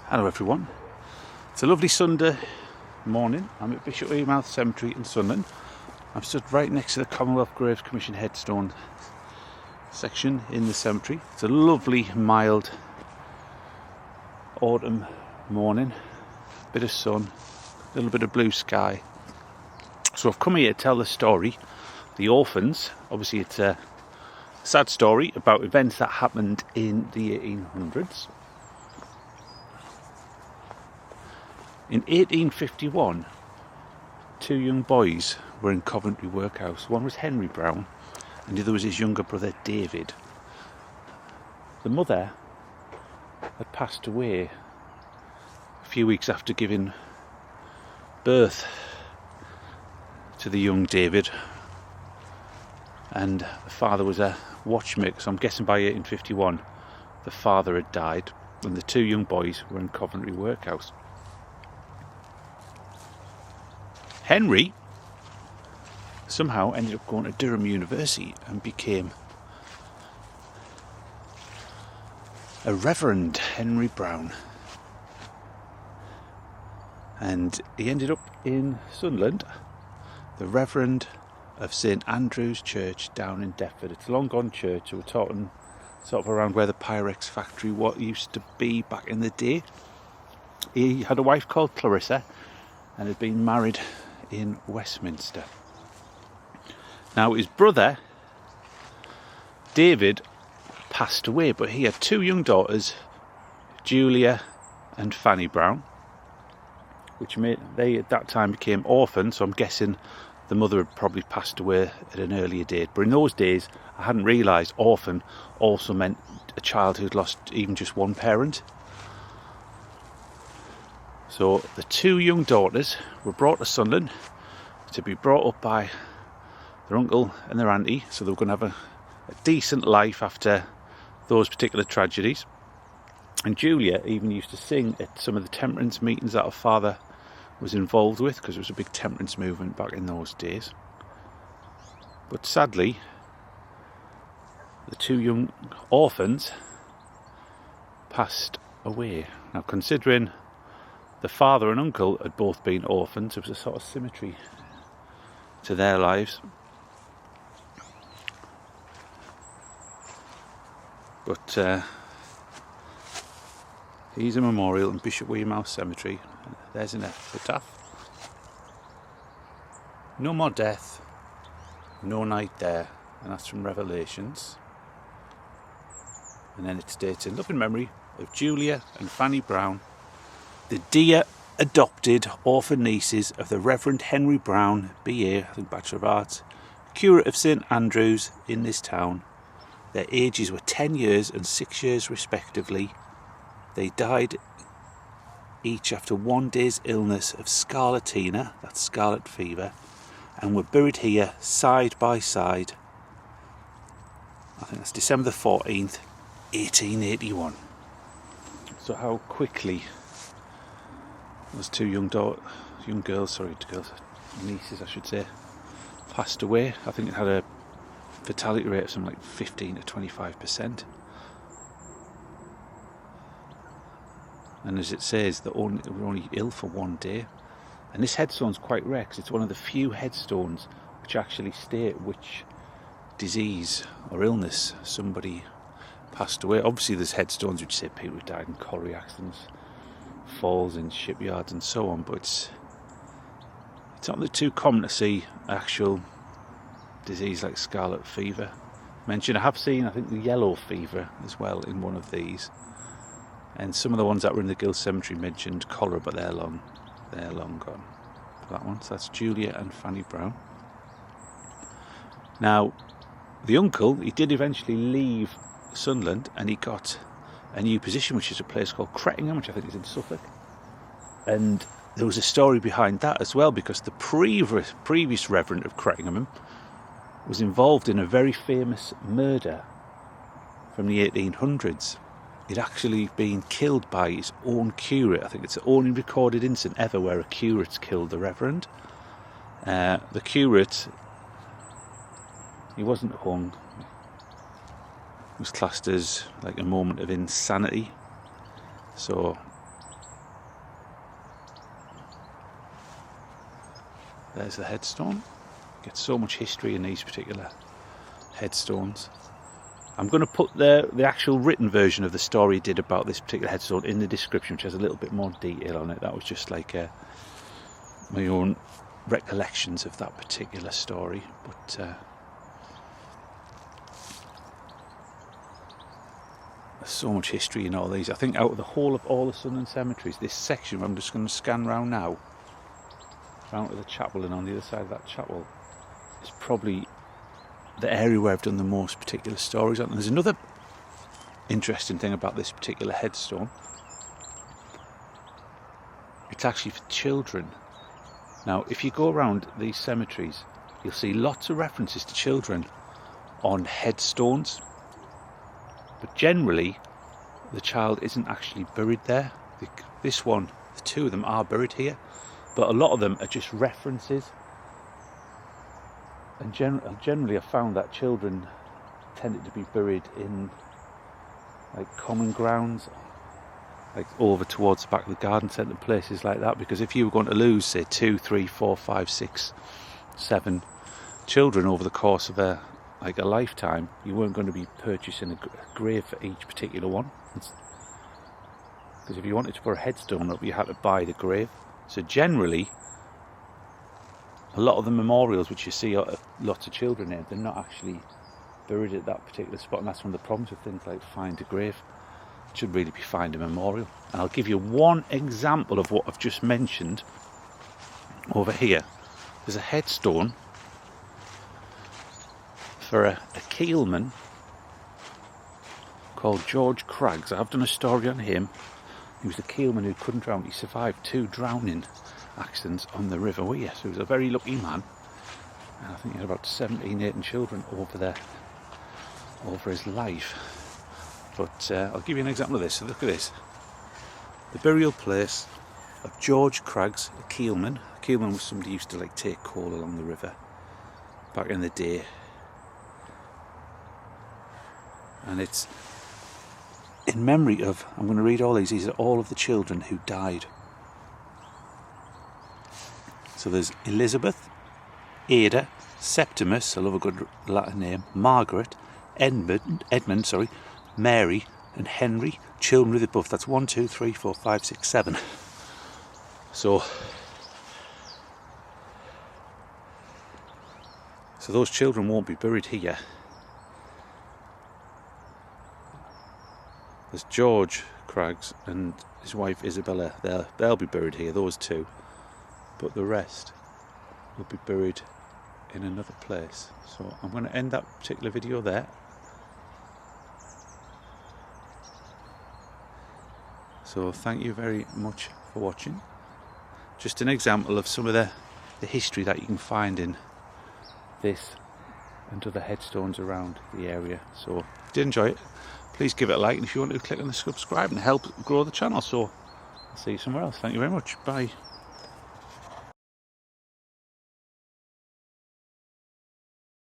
Hello everyone, it's a lovely Sunday morning. I'm at Bishopwearmouth Cemetery in Sunderland. I'm stood right next to the Commonwealth Graves Commission Headstone section in the cemetery. It's a lovely mild autumn morning, bit of sun, a little bit of blue sky. So I've come here to tell the story, the Orphans. Obviously it's a sad story about events that happened in the 1800s. In 1851, two young boys were in Coventry Workhouse. One was Henry Brown and the other was his younger brother David. The mother had passed away a few weeks after giving birth to the young David, and the father was a watchmaker, so I'm guessing by 1851 the father had died and the two young boys were in Coventry Workhouse. Henry somehow ended up going to Durham University and became a Reverend Henry Brown. And he ended up in Sunderland, the Reverend of St Andrew's Church down in Deptford. It's a long gone church, so we're talking sort of around where the Pyrex factory what used to be back in the day. He had a wife called Clarissa and had been married in Westminster. Now his brother David passed away, but he had two young daughters, Julia and Fanny Brown, which they at that time became orphans, so I'm guessing the mother had probably passed away at an earlier date. But in those days I hadn't realised orphan also meant a child who'd lost even just one parent. So the two young daughters were brought to Sunderland to be brought up by their uncle and their auntie, so they were going to have a decent life after those particular tragedies. And Julia even used to sing at some of the temperance meetings that her father was involved with, because there was a big temperance movement back in those days. But sadly, the two young orphans passed away. Now, considering the father and uncle had both been orphans, there was a sort of symmetry to their lives. But here's a memorial in Bishopwearmouth Cemetery. There's an epitaph. No more death, no night there. And that's from Revelations. And then it states, in loving memory of Julia and Fanny Brown, the dear adopted orphan nieces of the Reverend Henry Brown, BA, I think Bachelor of Arts, curate of St Andrews in this town. Their ages were 10 years and 6 years respectively. They died each after 1 day's illness of scarlatina, that's scarlet fever, and were buried here side by side. I think that's December the 14th, 1881. So how quickly those two nieces I should say, passed away. I think it had a fatality rate of something like 15 to 25%. And as it says, they were only ill for 1 day. And this headstone's quite rare because it's one of the few headstones which actually state which disease or illness somebody passed away. Obviously there's headstones which say people who died in colliery accidents, falls in shipyards and so on, but it's not too common to see actual disease like scarlet fever mentioned. I have seen, I think, the yellow fever as well in one of these, and some of the ones that were in the Guild Cemetery mentioned cholera, but they're long gone. That one, so that's Julia and Fanny Brown. Now the uncle, he did eventually leave Sunderland and he got a new position, which is a place called Crettingham, which I think is in Suffolk. And there was a story behind that as well, because the previous Reverend of Crettingham was involved in a very famous murder from the 1800s. He'd actually been killed by his own curate. I think it's the only recorded incident ever where a curate's killed the Reverend. The curate, he wasn't hung. It was classed as like a moment of insanity. So There's the headstone. Get so much history in these particular headstones. I'm going to put the actual written version of the story I did about this particular headstone in the description, which has a little bit more detail on it. That was just like my own recollections of that particular story. But there's so much history in all these. I think out of the whole of all the Sunderland cemeteries, this section, I'm just going to scan round now, round to the chapel, and on the other side of that chapel is probably the area where I've done the most particular stories on. And there's another interesting thing about this particular headstone. It's actually for children. Now, if you go around these cemeteries, you'll see lots of references to children on headstones. But generally, the child isn't actually buried there. This one, the two of them are buried here. But a lot of them are just references. And generally I found that children tended to be buried in like common grounds, like over towards the back of the garden centre, places like that, because if you were going to lose, say, 2, 3, 4, 5, 6, 7 children over the course of a lifetime, you weren't going to be purchasing a grave for each particular one, because if you wanted to put a headstone up, you had to buy the grave. So generally, a lot of the memorials which you see lots of children in, they're not actually buried at that particular spot, and that's one of the problems with things like Find a Grave. It should really be Find a Memorial. And I'll give you one example of what I've just mentioned over here. There's a headstone for a keelman called George Craggs. I've done a story on him. He was a keelman who couldn't drown. He survived 2 drowning accidents on the River Wear, so he was a very lucky man, and I think he had about 17, 18 children over his life. But I'll give you an example of this. So look at this, the burial place of George Craggs, a keelman. A keelman was somebody who used to like take coal along the river back in the day, and it's in memory of, I'm going to read all these are all of the children who died. So there's Elizabeth, Ada, Septimus, I love a good Latin name, Margaret, Edmund, Mary and Henry, children with the above. That's 1, 2, 3, 4, 5, 6, 7. So those children won't be buried here. There's George Craggs and his wife Isabella. They'll be buried here, those two. But the rest will be buried in another place. So I'm going to end that particular video there. So thank you very much for watching. Just an example of some of the history that you can find in this and other headstones around the area. So if you did enjoy it, please give it a like, and if you want to, click on the subscribe and help grow the channel. So I'll see you somewhere else. Thank you very much. Bye.